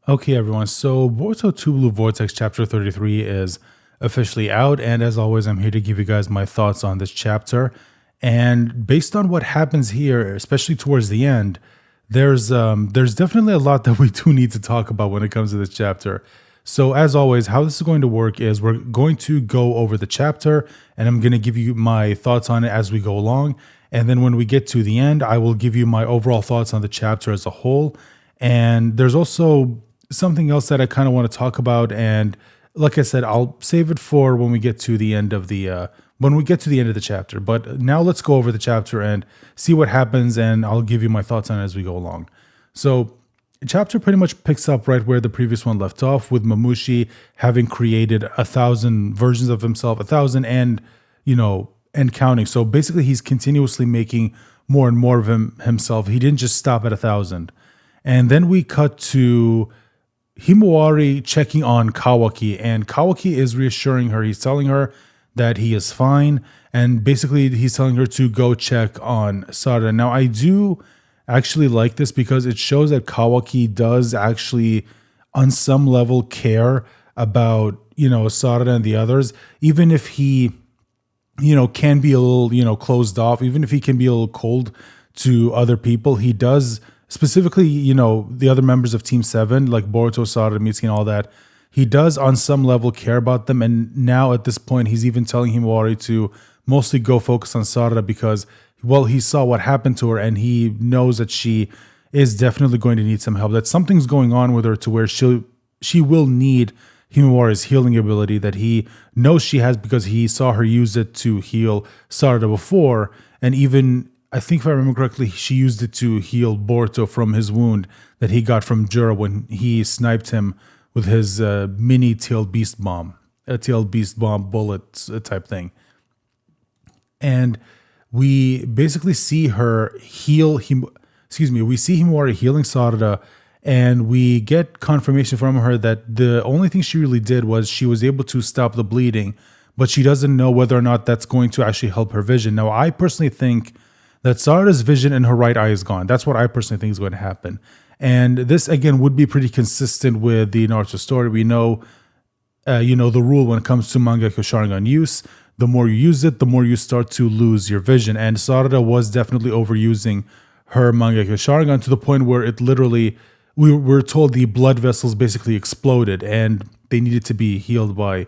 Okay, everyone. So Boruto 2 Blue Vortex Chapter 33 is officially out. And as always, I'm here to give you guys my thoughts on this chapter. And based on what happens here, especially towards the end, there's definitely a lot that we do need to talk about when it comes to this chapter. So as always, how this is going to work is we're going to go over the chapter and I'm going to give you my thoughts on it as we go along. And then when we get to the end, I will give you my overall thoughts on the chapter as a whole. And there's also something else that I kind of want to talk about. And like I said, I'll save it for when we get to the end of the chapter. But now let's go over the chapter and see what happens, and I'll give you my thoughts on it as we go along. So the chapter pretty much picks up right where the previous one left off, with Mamushi having created 1,000 versions of himself, 1,000 and counting. So basically he's continuously making more and more of himself. He didn't just stop at 1,000. And then we cut to Himawari checking on Kawaki, and Kawaki is reassuring her. He's telling her that he is fine, and basically he's telling her to go check on Sarada. Now, I do actually like this because it shows that Kawaki does actually, on some level, care about, Sarada and the others, even if he, can be a little, closed off, even if he can be a little cold to other people. He does, specifically, the other members of Team 7, like Boruto, Sarada, Mitsuki, and all that. He does on some level care about them. And now at this point, he's even telling Himawari to mostly go focus on Sarada because, well, he saw what happened to her and he knows that she is definitely going to need some help. That something's going on with her to where she will need Himawari's healing ability that he knows she has because he saw her use it to heal Sarada before. And even, I think if I remember correctly, she used it to heal Boruto from his wound that he got from Jura when he sniped him with his mini tailed beast bomb, a tailed beast bomb bullet type thing. And we basically see her heal him. We see Himawari healing Sarada, and we get confirmation from her that the only thing she really did was she was able to stop the bleeding, but she doesn't know whether or not that's going to actually help her vision. Now, I personally think that Sarada's vision in her right eye is gone. That's what I personally think is going to happen. And this, again, would be pretty consistent with the Naruto story. We know, the rule when it comes to Mangekyo Sharingan use. The more you use it, the more you start to lose your vision. And Sarada was definitely overusing her Mangekyo Sharingan to the point where it literally, we were told the blood vessels basically exploded and they needed to be healed by,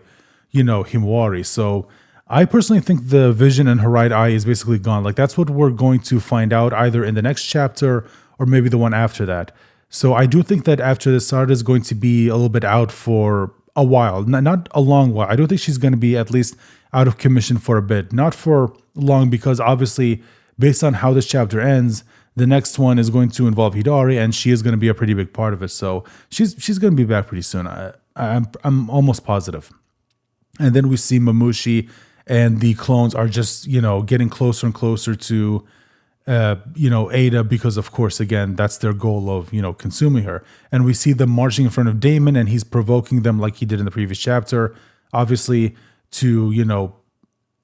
Himawari. So I personally think the vision in her right eye is basically gone. Like, that's what we're going to find out either in the next chapter or maybe the one after that. So I do think that after this, Sarada is going to be a little bit out for a while. Not a long while. I don't think she's going to be at least out of commission for a bit. Not for long, because obviously, based on how this chapter ends, the next one is going to involve Hidari, and she is going to be a pretty big part of it. So she's going to be back pretty soon. I'm almost positive. And then we see Mamushi and the clones are just, getting closer and closer to Ada, because of course, again, that's their goal of, consuming her. And we see them marching in front of Damon, and he's provoking them like he did in the previous chapter, obviously, to,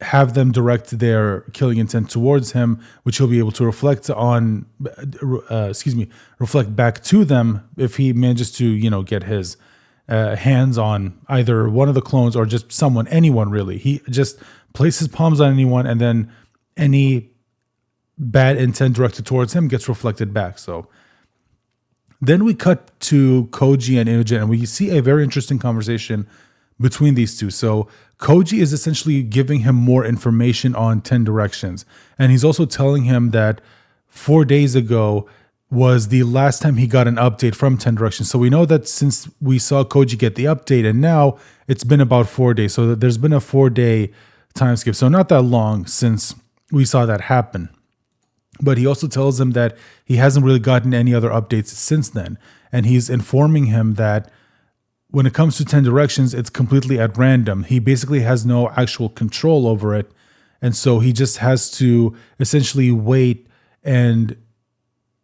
have them direct their killing intent towards him, which he'll be able to reflect back to them if he manages to, get his hands on either one of the clones or just anyone really. He just places palms on anyone, and then any bad intent directed towards him gets reflected back. So then we cut to Koji and Inojin, and we see a very interesting conversation between these two. So Koji is essentially giving him more information on 10 directions. And he's also telling him that 4 days ago was the last time he got an update from 10 directions. So we know that since we saw Koji get the update, and now it's been about 4 days. So that there's been a 4-day time skip. So not that long since we saw that happen. But he also tells him that he hasn't really gotten any other updates since then. And he's informing him that when it comes to 10 directions, it's completely at random. He basically has no actual control over it. And so he just has to essentially wait and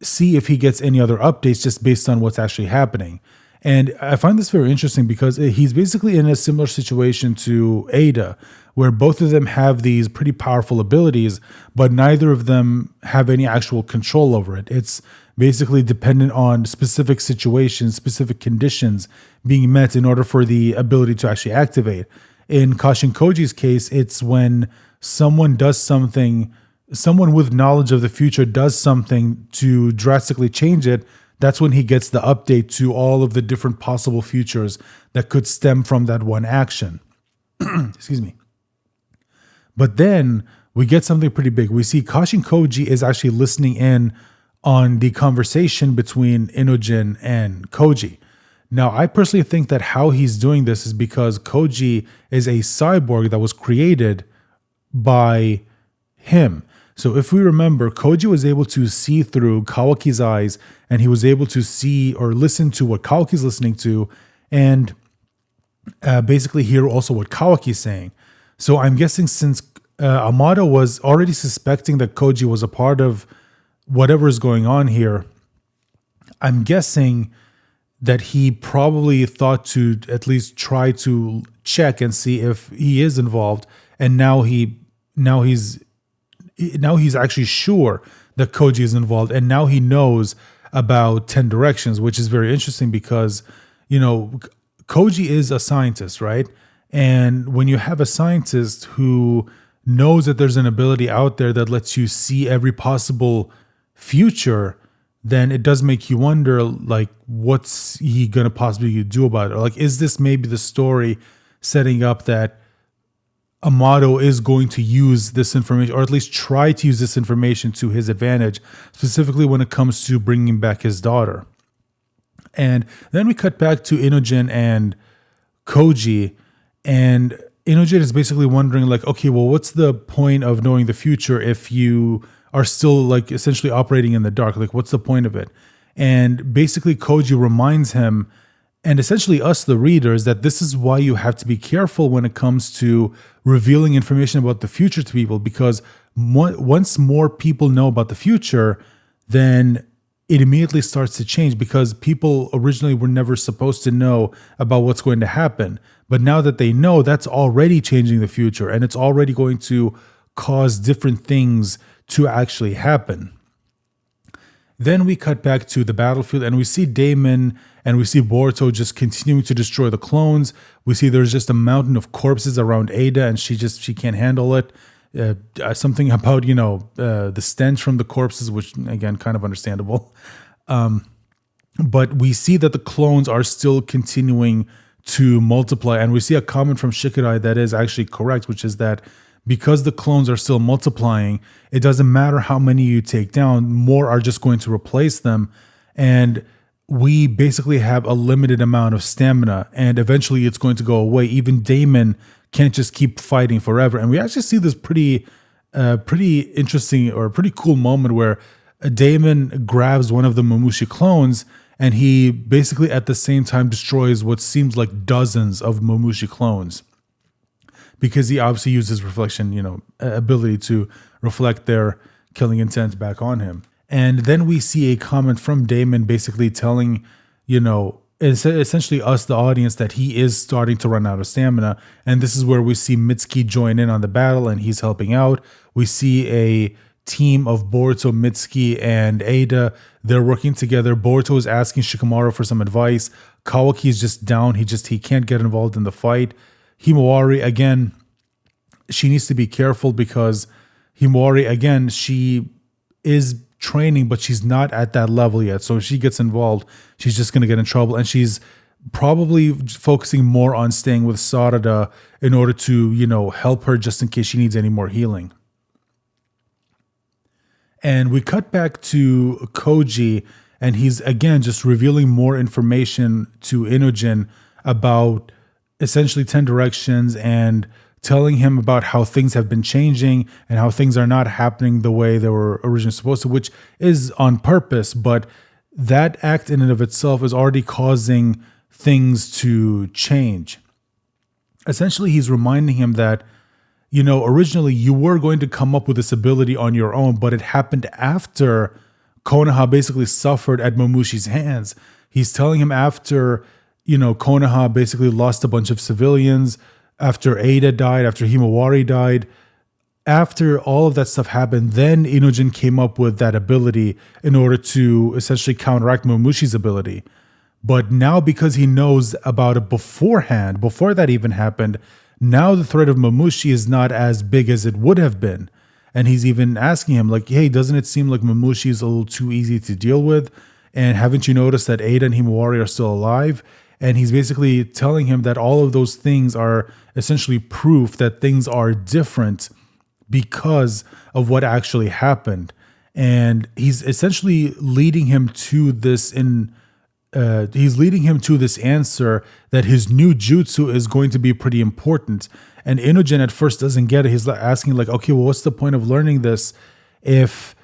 see if he gets any other updates just based on what's actually happening. And I find this very interesting because he's basically in a similar situation to Ada, where both of them have these pretty powerful abilities, but neither of them have any actual control over it. It's basically dependent on specific situations, specific conditions being met in order for the ability to actually activate. In Kashin Koji's case, it's when someone does something, someone with knowledge of the future does something to drastically change it. That's when he gets the update to all of the different possible futures that could stem from that one action. Excuse me. But then we get something pretty big. We see Kashin Koji is actually listening in on the conversation between Inojin and Koji. Now, I personally think that how he's doing this is because Koji is a cyborg that was created by him. So if we remember, Koji was able to see through Kawaki's eyes, and he was able to see or listen to what Kawaki's listening to, and basically hear also what Kawaki's saying. So I'm guessing since Amado was already suspecting that Koji was a part of whatever is going on here, I'm guessing that he probably thought to at least try to check and see if he is involved, and now he's actually sure that Koji is involved, and now he knows about 10 directions, which is very interesting because, Koji is a scientist, right? And when you have a scientist who knows that there's an ability out there that lets you see every possible future, then it does make you wonder, like, what's he going to possibly do about it? Or like, is this maybe the story setting up that Amado is going to use this information, or at least try to use this information to his advantage, specifically when it comes to bringing back his daughter? And then we cut back to Inojin and Koji, and Inojin is basically wondering, like, okay, well, what's the point of knowing the future if you are still like essentially operating in the dark? Like, what's the point of it? And basically Koji reminds him, and essentially us, the readers, that this is why you have to be careful when it comes to revealing information about the future to people, because once more people know about the future, then it immediately starts to change, because people originally were never supposed to know about what's going to happen. But now that they know, that's already changing the future, and it's already going to cause different things to actually happen. Then we cut back to the battlefield, and we see Damon and we see Boruto just continuing to destroy the clones. We see there's just a mountain of corpses around Ada, and she can't handle it. Something about, the stench from the corpses, which again, kind of understandable. But we see that the clones are still continuing to multiply, and we see a comment from Shikadai that is actually correct, which is that because the clones are still multiplying, it doesn't matter how many you take down, more are just going to replace them. And we basically have a limited amount of stamina, and eventually it's going to go away. Even Damon can't just keep fighting forever. And we actually see this pretty interesting or pretty cool moment where Damon grabs one of the Mamushi clones, and he basically at the same time destroys what seems like dozens of Mamushi clones, because he obviously used his reflection, ability to reflect their killing intent back on him. And then we see a comment from Damon basically telling, essentially us, the audience, that he is starting to run out of stamina. And this is where we see Mitsuki join in on the battle, and he's helping out. We see a team of Boruto, Mitsuki, and Ada. They're working together. Boruto is asking Shikamaru for some advice. Kawaki is just down. He can't get involved in the fight. Himawari, again, she needs to be careful, because Himawari, again, she is training, but she's not at that level yet. So if she gets involved, she's just going to get in trouble. And she's probably focusing more on staying with Sarada in order to, help her just in case she needs any more healing. And we cut back to Koji, and he's again just revealing more information to Inojin about essentially 10 directions, and telling him about how things have been changing and how things are not happening the way they were originally supposed to, which is on purpose. But that act in and of itself is already causing things to change. Essentially, he's reminding him that, originally you were going to come up with this ability on your own, but it happened after Konoha basically suffered at Mamushi's hands. He's telling him after, Konoha basically lost a bunch of civilians, after Ada died, after Himawari died, after all of that stuff happened, then Inojin came up with that ability in order to essentially counteract Mamushi's ability. But now, because he knows about it beforehand, before that even happened, now the threat of Mamushi is not as big as it would have been. And he's even asking him, like, hey, doesn't it seem like Mamushi is a little too easy to deal with? And haven't you noticed that Ada and Himawari are still alive? And he's basically telling him that all of those things are essentially proof that things are different because of what actually happened. And he's essentially leading him to this answer that his new jutsu is going to be pretty important. And Inojin at first doesn't get it. He's asking like, okay, well, what's the point of learning this if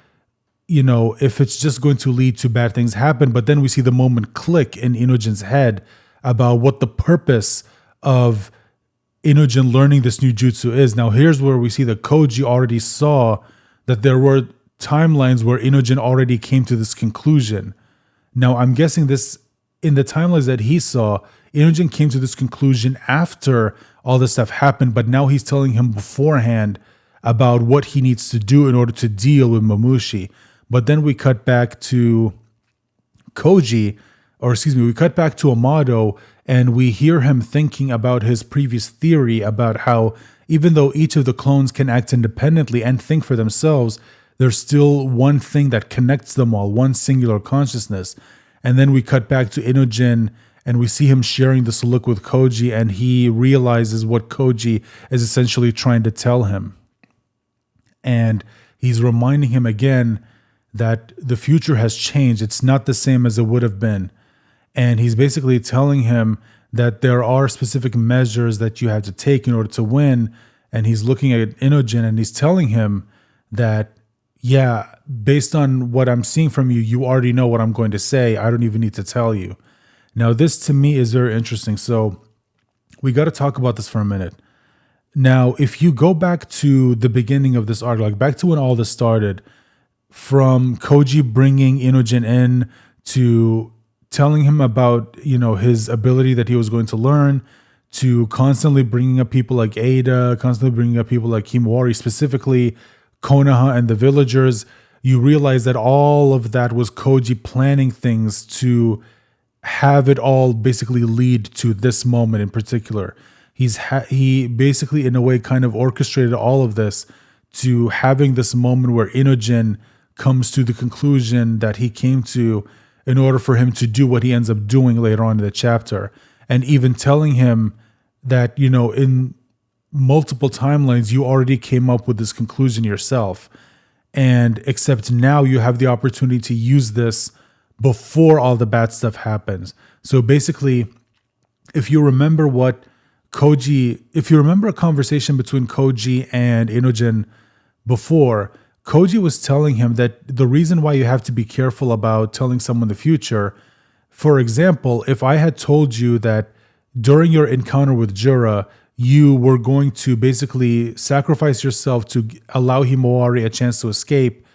it's just going to lead to bad things happen? But then we see the moment click in Inojin's head about what the purpose of Inojin learning this new jutsu is. Now, here's where we see that Koji already saw that there were timelines where Inojin already came to this conclusion. Now, I'm guessing this in the timelines that he saw, Inojin came to this conclusion after all this stuff happened, but now he's telling him beforehand about what he needs to do in order to deal with Mamushi. But then we cut back to we cut back to Amado, and we hear him thinking about his previous theory about how even though each of the clones can act independently and think for themselves, there's still one thing that connects them all, one singular consciousness. And then we cut back to Inojin, and we see him sharing this look with Koji, and he realizes what Koji is essentially trying to tell him. And he's reminding him again that the future has changed. It's not the same as it would have been. And he's basically telling him that there are specific measures that you have to take in order to win. And he's looking at Inojin and he's telling him that, yeah, based on what I'm seeing from you, you already know what I'm going to say. I don't even need to tell you. Now, this to me is very interesting. So we got to talk about this for a minute. Now, if you go back to the beginning of this arc, like back to when all this started, from Koji bringing Inojin in to telling him about, his ability that he was going to learn, to constantly bringing up people like Ada, constantly bringing up people like Himawari, specifically Konoha and the villagers, you realize that all of that was Koji planning things to have it all basically lead to this moment in particular. He basically, in a way, kind of orchestrated all of this to having this moment where Inojin comes to the conclusion that he came to in order for him to do what he ends up doing later on in the chapter. And even telling him that, in multiple timelines, you already came up with this conclusion yourself. And except now you have the opportunity to use this before all the bad stuff happens. So basically, if you remember a conversation between Koji and Inojin before, Koji was telling him that the reason why you have to be careful about telling someone the future, for example, if I had told you that during your encounter with Jura, you were going to basically sacrifice yourself to allow Himawari a chance to escape,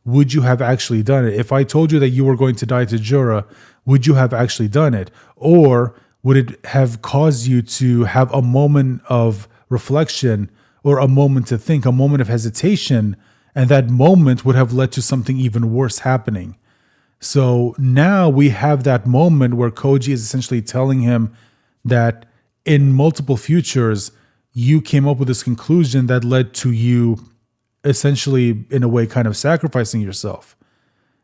would you have actually done it? If I told you that you were going to die to Jura, would you have actually done it? Or would it have caused you to have a moment of reflection or a moment to think, a moment of hesitation, and that moment would have led to something even worse happening? So now we have that moment where Koji is essentially telling him that in multiple futures, you came up with this conclusion that led to you essentially, in a way, kind of sacrificing yourself.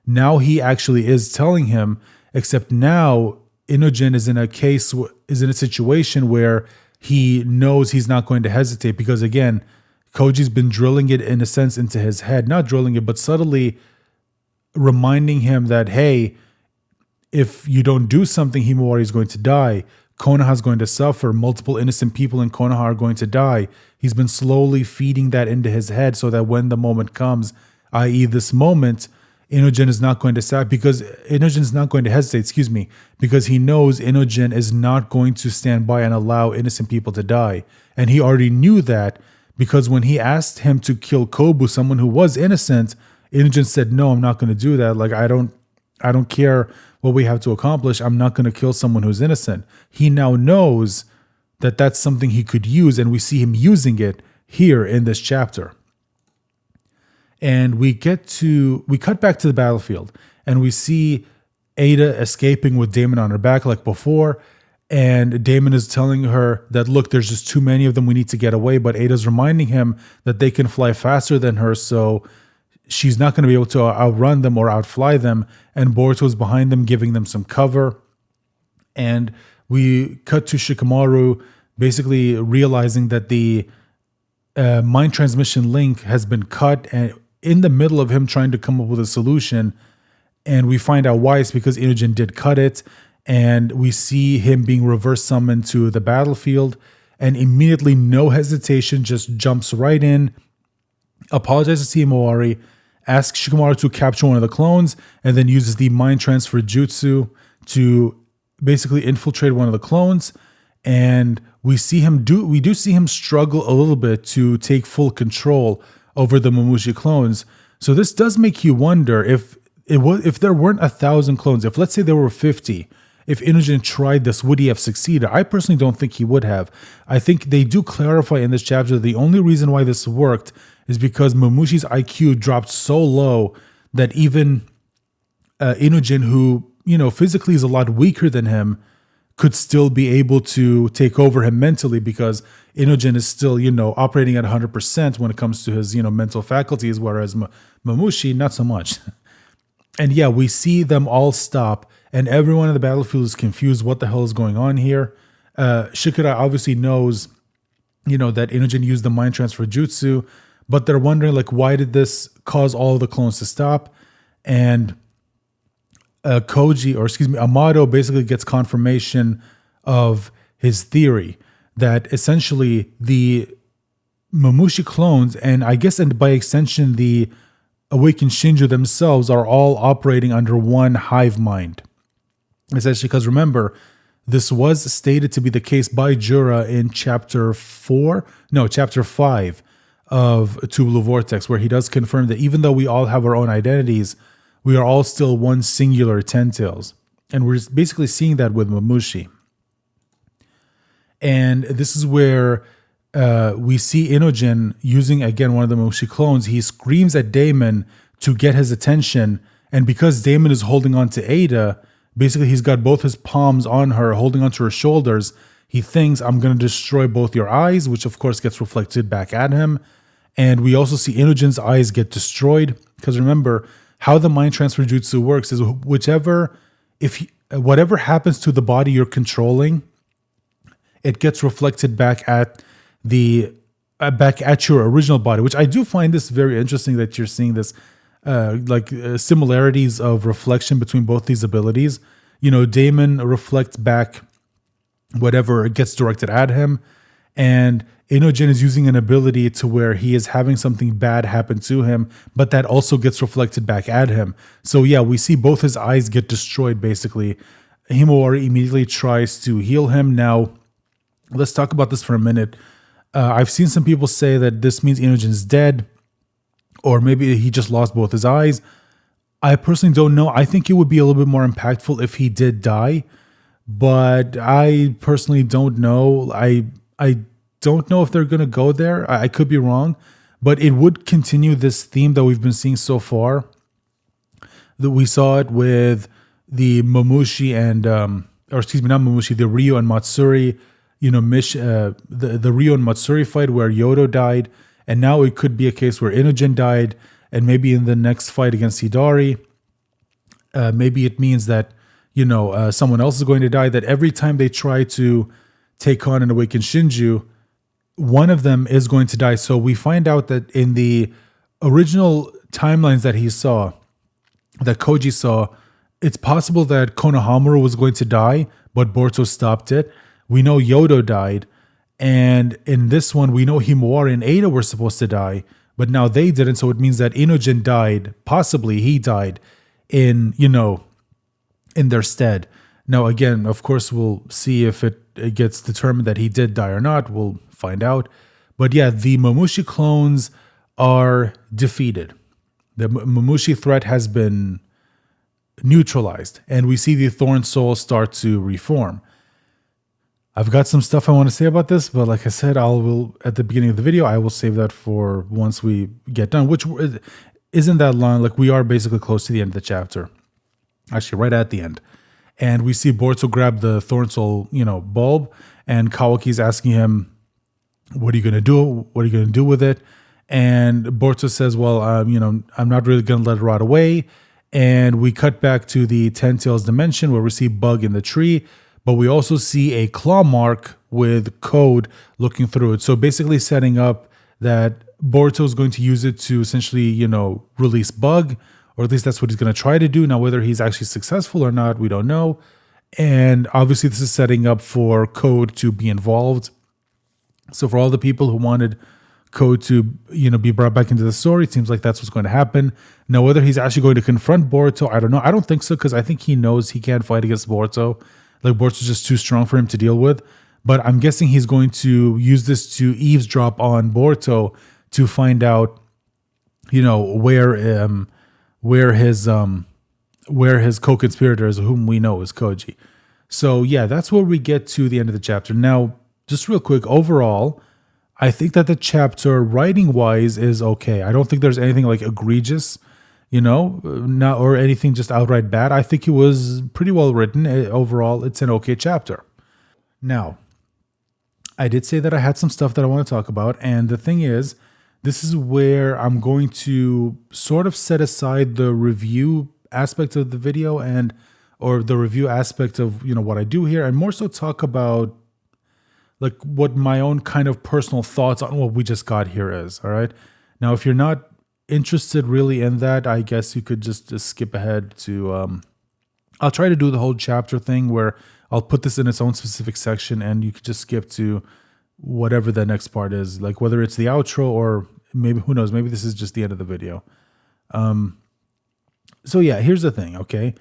Now he actually is telling him, except now Inojin is in a situation where he knows he's not going to hesitate because, again, Koji's been drilling it in a sense into his head, not drilling it, but subtly reminding him that, hey, if you don't do something, Himawari is going to die. Konoha is going to suffer. Multiple innocent people in Konoha are going to die. He's been slowly feeding that into his head so that when the moment comes, i.e. this moment, Inojin is not going to hesitate, because he knows Inojin is not going to stand by and allow innocent people to die. And he already knew that because when he asked him to kill Kobu, someone who was innocent, Inojin said, no, I'm not going to do that. Like, I don't care what we have to accomplish. I'm not going to kill someone who's innocent. He now knows that that's something he could use, and we see him using it here in this chapter. And we cut back to the battlefield, and we see Ada escaping with Damon on her back like before. And Damon is telling her that, look, there's just too many of them. We need to get away. But Ada's reminding him that they can fly faster than her. So she's not going to be able to outrun them or outfly them. And Boruto's behind them, giving them some cover. And we cut to Shikamaru basically realizing that the mind transmission link has been cut, and in the middle of him trying to come up with a solution. And we find out why. It's because Inojin did cut it. And we see him being reverse summoned to the battlefield, and immediately, no hesitation, just jumps right in, apologizes to Himawari, asks Shikamaru to capture one of the clones, and then uses the mind transfer jutsu to basically infiltrate one of the clones. And we do see him struggle a little bit to take full control over the Mamushi clones. So this does make you wonder if there weren't 1,000 clones, if let's say there were 50, if Inojin tried this, would he have succeeded? I personally don't think he would have. I think they do clarify in this chapter that the only reason why this worked is because Mamushi's IQ dropped so low that even Inojin, who, physically is a lot weaker than him, could still be able to take over him mentally, because Inojin is still, operating at 100% when it comes to his, mental faculties, whereas Mamushi, not so much. And yeah, we see them all stop, and everyone in the battlefield is confused. What the hell is going on here? Shikara obviously knows, that Inojin used the mind transfer jutsu, but they're wondering, why did this cause all of the clones to stop? And Amado basically gets confirmation of his theory that essentially the Mamushi clones, and I guess by extension the awakened Shinju themselves, are all operating under one hive mind. Essentially, because remember, this was stated to be the case by Jura in chapter 5 of Tubular Vortex, where he does confirm that even though we all have our own identities, we are all still one singular Ten Tails. And we're basically seeing that with Mamushi. And this is where we see Inojin using, again, one of the Mamushi clones. He screams at Damon to get his attention. And because Damon is holding on to Ada, basically he's got both his palms on her, holding onto her shoulders. He thinks, I'm going to destroy both your eyes, which of course gets reflected back at him. And we also see Inojin's eyes get destroyed. Because remember, how the mind transfer jutsu works is whatever happens to the body you're controlling, it gets reflected back at your original body, which I do find this very interesting that you're seeing this similarities of reflection between both these abilities. Damon reflects back whatever gets directed at him, and Inojin is using an ability to where he is having something bad happen to him, but that also gets reflected back at him. So yeah, we see both his eyes get destroyed basically. Himawari immediately tries to heal him. Now, let's talk about this for a minute. I've seen some people say that this means Inojin's dead, or maybe he just lost both his eyes. I personally don't know. I think it would be a little bit more impactful if he did die, but I personally don't know. I don't know if they're going to go there. I could be wrong, but it would continue this theme that we've been seeing so far. That we saw it with the Mamushi and, not Mamushi, the Ryo and Matsuri, the Ryo and Matsuri fight where Yodo died. And now it could be a case where Inojin died, and maybe in the next fight against Hidari, maybe it means that, someone else is going to die, that every time they try to take on an awakened Shinju, one of them is going to die. So we find out that in the original timelines that Koji saw, it's possible that Konohamaru was going to die, but Boruto stopped it. We know Yodo died. And in this one, we know Himawari and Ada were supposed to die, but now they didn't. So it means that Inojin died. Possibly he died in their stead. Now, again, of course, we'll see if it gets determined that he did die or not. We'll find out. But yeah, the Mamushi clones are defeated. The Mamushi threat has been neutralized, and we see the Thorn Soul start to reform. I've got some stuff I want to say about this, but like I said, at the beginning of the video, I will save that for once we get done, which isn't that long. Like, we are basically close to the end of the chapter. Actually, right at the end. And we see Boruto grab the Thorn Soul, bulb, and Kawaki's asking him, what are you going to do? What are you going to do with it? And Boruto says, well, I'm not really going to let it rot away. And we cut back to the Ten Tails dimension where we see Bug in the tree, but we also see a claw mark with code looking through it. So basically setting up that Boruto is going to use it to essentially, release Bug, or at least that's what he's going to try to do. Now, whether he's actually successful or not, we don't know. And obviously this is setting up for Code to be involved. So for all the people who wanted Code to, be brought back into the story, it seems like that's what's going to happen. Now, whether he's actually going to confront Boruto, I don't know. I don't think so, because I think he knows he can't fight against Boruto. Like, Boruto's just too strong for him to deal with. But I'm guessing he's going to use this to eavesdrop on Boruto to find out, where his co-conspirators, whom we know is Koji. So yeah, that's where we get to the end of the chapter. Now, just real quick, overall, I think that the chapter writing wise is okay. I don't think there's anything like egregious, not or anything just outright bad. I think it was pretty well written. Overall, it's an okay chapter. Now, I did say that I had some stuff that I want to talk about, and the thing is, this is where I'm going to sort of set aside the review aspect of the video or the review aspect of, what I do here, and more so talk about like what my own kind of personal thoughts on what we just got here is. All right. Now, if you're not interested really in that, I guess you could just skip ahead to, I'll try to do the whole chapter thing where I'll put this in its own specific section and you could just skip to whatever the next part is, like whether it's the outro or maybe, who knows, maybe this is just the end of the video. So yeah, here's the thing. Okay.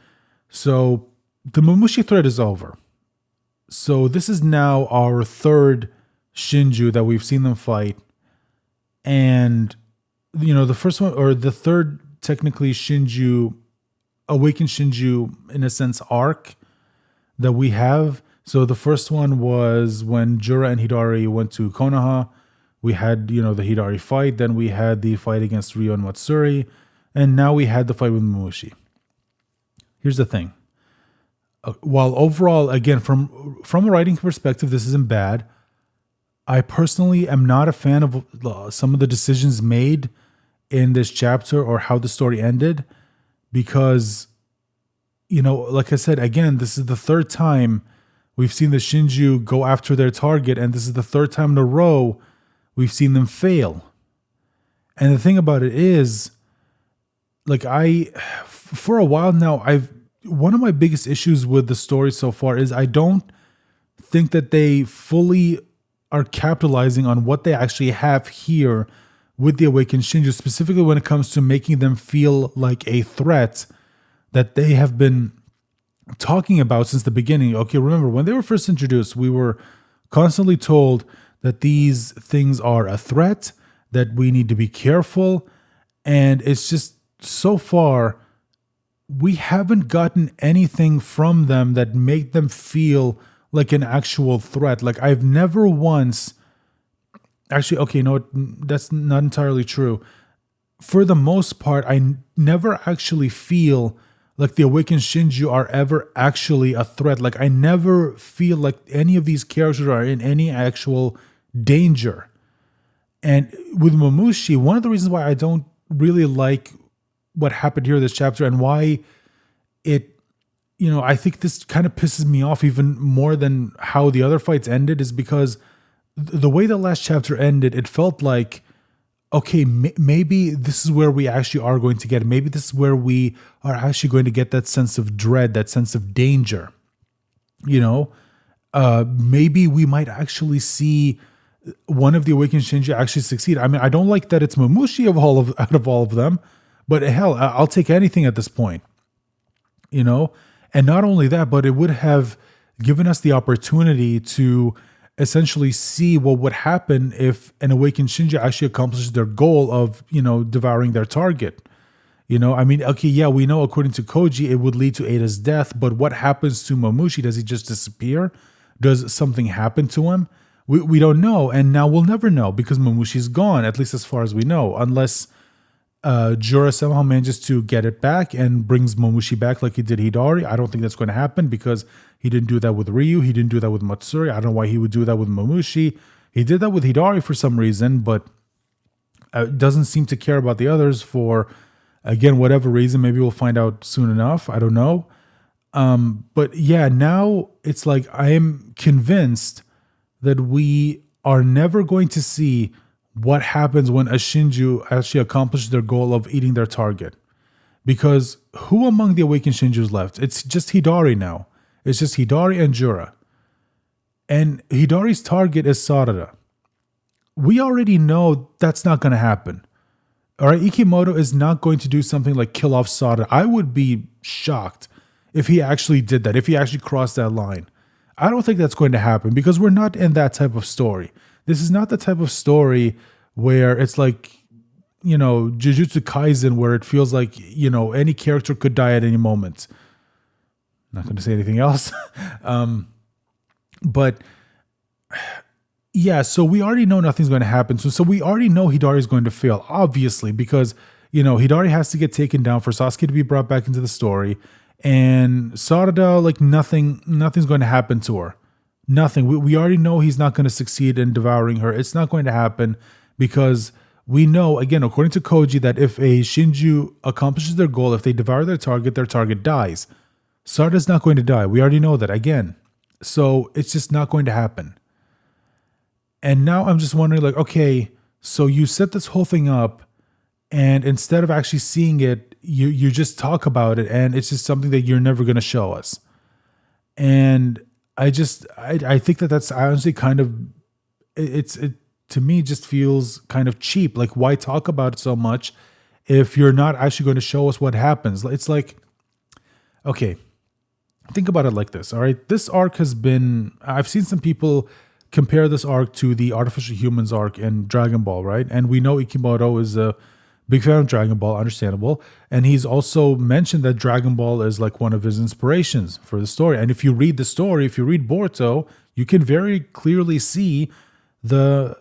So the Mamushi thread is over. So this is now our third Shinju that we've seen them fight. And, the first one, or the third technically awakened Shinju, in a sense, arc that we have. So the first one was when Jura and Hidari went to Konoha. We had, the Hidari fight. Then we had the fight against Ryo and Matsuri. And now we had the fight with Mamushi. Here's the thing. While overall, again, from a writing perspective, this isn't bad. I personally am not a fan of some of the decisions made in this chapter or how the story ended, because, like I said, again, this is the third time we've seen the Shinju go after their target, and this is the third time in a row we've seen them fail. And the thing about it is, like, for a while now, one of my biggest issues with the story so far is I don't think that they fully are capitalizing on what they actually have here with the awakened Shinju, specifically when it comes to making them feel like a threat that they have been talking about since the beginning. Okay, remember, when they were first introduced, we were constantly told that these things are a threat, that we need to be careful, and it's just so far we haven't gotten anything from them that made them feel like an actual threat. Like, I've never once actually, okay, no, that's not entirely true. For the most part, I never actually feel like the awakened Shinju are ever actually a threat. Like, I never feel like any of these characters are in any actual danger. And with Mamushi, one of the reasons why I don't really like what happened here in this chapter and why it, I think this kind of pisses me off even more than how the other fights ended, is because the way the last chapter ended, it felt like, okay, maybe this is where we actually are going to get. Maybe this is where we are actually going to get that sense of dread, that sense of danger. Maybe we might actually see one of the awakened Shinju actually succeed. I mean, I don't like that it's Mamushi out of all of them, but hell, I'll take anything at this point. And not only that, but it would have given us the opportunity to essentially see what would happen if an awakened Shinju actually accomplishes their goal of, devouring their target. I mean, okay, yeah, we know according to Koji, it would lead to Ada's death, but what happens to Mamushi? Does he just disappear? Does something happen to him? We don't know, and now we'll never know because Mamushi's gone, at least as far as we know, unless Jura somehow manages to get it back and brings Mamushi back like he did Hidari. I don't think that's going to happen because he didn't do that with Ryu. He didn't do that with Matsuri. I don't know why he would do that with Mamushi. He did that with Hidari for some reason, but doesn't seem to care about the others for, again, whatever reason. Maybe we'll find out soon enough. I don't know. But yeah, now it's like I am convinced that we are never going to see what happens when a Shinju actually accomplishes their goal of eating their target. Because who among the awakened Shinjus left? It's just Hidari now. It's just Hidari and Jura. And Hidari's target is Sarada. We already know that's not going to happen. All right, Ikimoto is not going to do something like kill off Sarada. I would be shocked if he actually did that, if he actually crossed that line. I don't think that's going to happen because we're not in that type of story. This is not the type of story where it's like, Jujutsu Kaisen, where it feels like, any character could die at any moment. Not going to say anything else. But yeah, so we already know nothing's going to happen. So we already know Hidari is going to fail, obviously, because, Hidari has to get taken down for Sasuke to be brought back into the story. And Sarada, like nothing's going to happen to her. Nothing. We already know he's not going to succeed in devouring her. It's not going to happen because we know, again, according to Koji, that if a Shinju accomplishes their goal, if they devour their target dies. Sarada's not going to die. We already know that, again. So it's just not going to happen. And now I'm just wondering, like, okay, so you set this whole thing up, and instead of actually seeing it, you just talk about it, and it's just something that you're never going to show us. And I think that's honestly kind of, it to me just feels kind of cheap. Like, why talk about it so much if you're not actually going to show us what happens? It's like, okay, think about it like this, all right? This arc has been, I've seen some people compare this arc to the Artificial Humans arc in Dragon Ball, right? And we know Ikimoto is a big fan of Dragon Ball, understandable. And he's also mentioned that Dragon Ball is like one of his inspirations for the story. And if you read the story, if you read Boruto, you can very clearly see the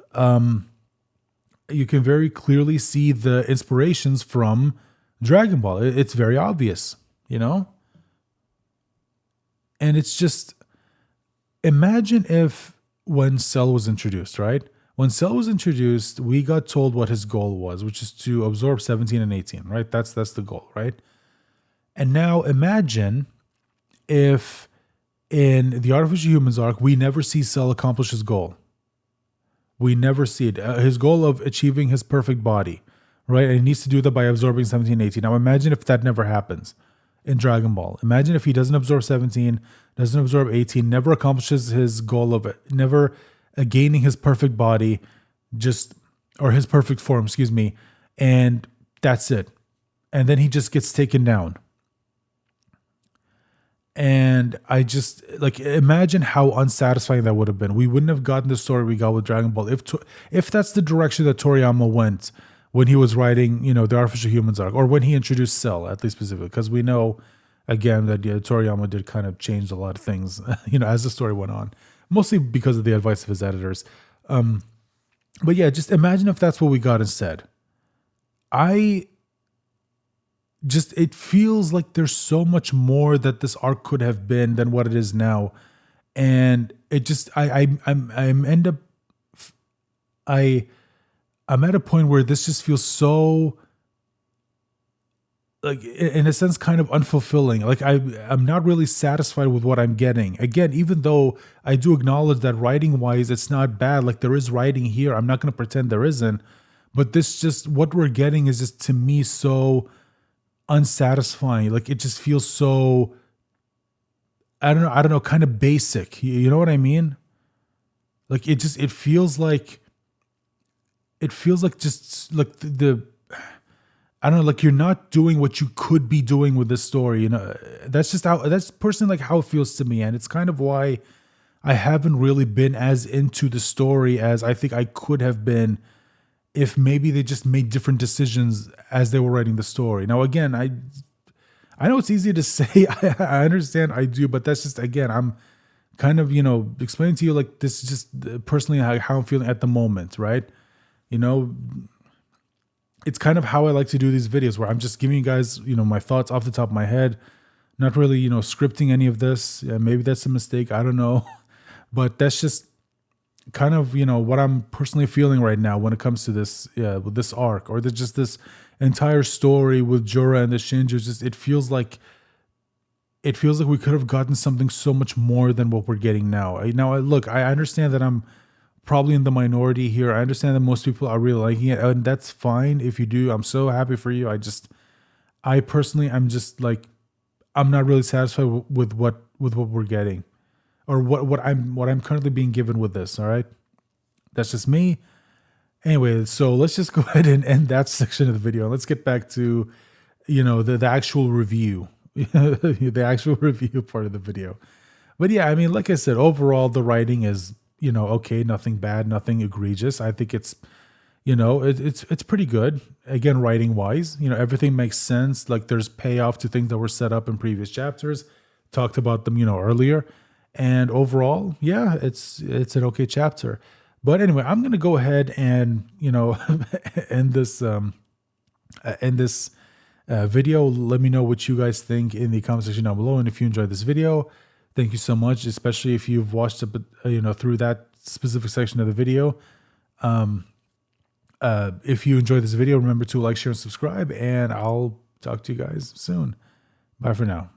inspirations from Dragon Ball. It's very obvious, And it's just, imagine if when Cell was introduced, right? When Cell was introduced, we got told what his goal was, which is to absorb 17 and 18, right? That's the goal, right? And now imagine if in the Artificial Humans arc, we never see Cell accomplish his goal. We never see it. His goal of achieving his perfect body, right? And he needs to do that by absorbing 17 and 18. Now imagine if that never happens in Dragon Ball. Imagine if he doesn't absorb 17, doesn't absorb 18, never accomplishes his goal of it, never gaining his perfect body, or his perfect form, and that's it. And then he just gets taken down. And I just, like, imagine how unsatisfying that would have been. We wouldn't have gotten the story we got with Dragon Ball if that's the direction that Toriyama went when he was writing, the Artificial Humans arc, or when he introduced Cell, at least specifically, because we know, again, that Toriyama did kind of change a lot of things, as the story went on, mostly because of the advice of his editors. But yeah, just imagine if that's what we got instead. It feels like there's so much more that this arc could have been than what it is now. And it just, I'm at a point where this just feels so, like, in a sense, kind of unfulfilling. Like, I'm not really satisfied with what I'm getting. Again, even though I do acknowledge that writing-wise, it's not bad. Like, there is writing here. I'm not going to pretend there isn't. But this just, what we're getting is just, to me, so unsatisfying. Like, it just feels so, I don't know, kind of basic. You know what I mean? Like, it feels like just like I don't know, like, you're not doing what you could be doing with this story. That's personally like how it feels to me. And it's kind of why I haven't really been as into the story as I think I could have been if maybe they just made different decisions as they were writing the story. Now, again, I know it's easy to say, I understand, I do, but that's just, again, I'm kind of, explaining to you, like, this is just personally how I'm feeling at the moment, right? it's kind of how I like to do these videos, where I'm just giving you guys, my thoughts off the top of my head, not really, scripting any of this. Yeah, maybe that's a mistake. I don't know. But that's just kind of, what I'm personally feeling right now when it comes to this, with this arc, or just this entire story with Jorah and the Shinju. Just, it feels like we could have gotten something so much more than what we're getting now. Look, I understand that I'm probably in the minority here. I understand that most people are really liking it, and that's fine. If you do, I'm so happy for you. I personally, I'm just like, I'm not really satisfied with what we're getting, or what I'm currently being given with this. All right, that's just me. Anyway, so let's just go ahead and end that section of the video. Let's get back to, the actual review, the actual review part of the video. But yeah, I mean, like I said, overall the writing is, okay, nothing bad, nothing egregious. I think it's pretty good. Again, writing wise, everything makes sense. Like, there's payoff to things that were set up in previous chapters. Talked about them, earlier. And overall, yeah, it's an okay chapter. But anyway, I'm gonna go ahead and end this video. Let me know what you guys think in the comment section down below. And if you enjoyed this video, thank you so much, especially if you've watched it, through that specific section of the video. If you enjoyed this video, remember to like, share, and subscribe, and I'll talk to you guys soon. Bye for now.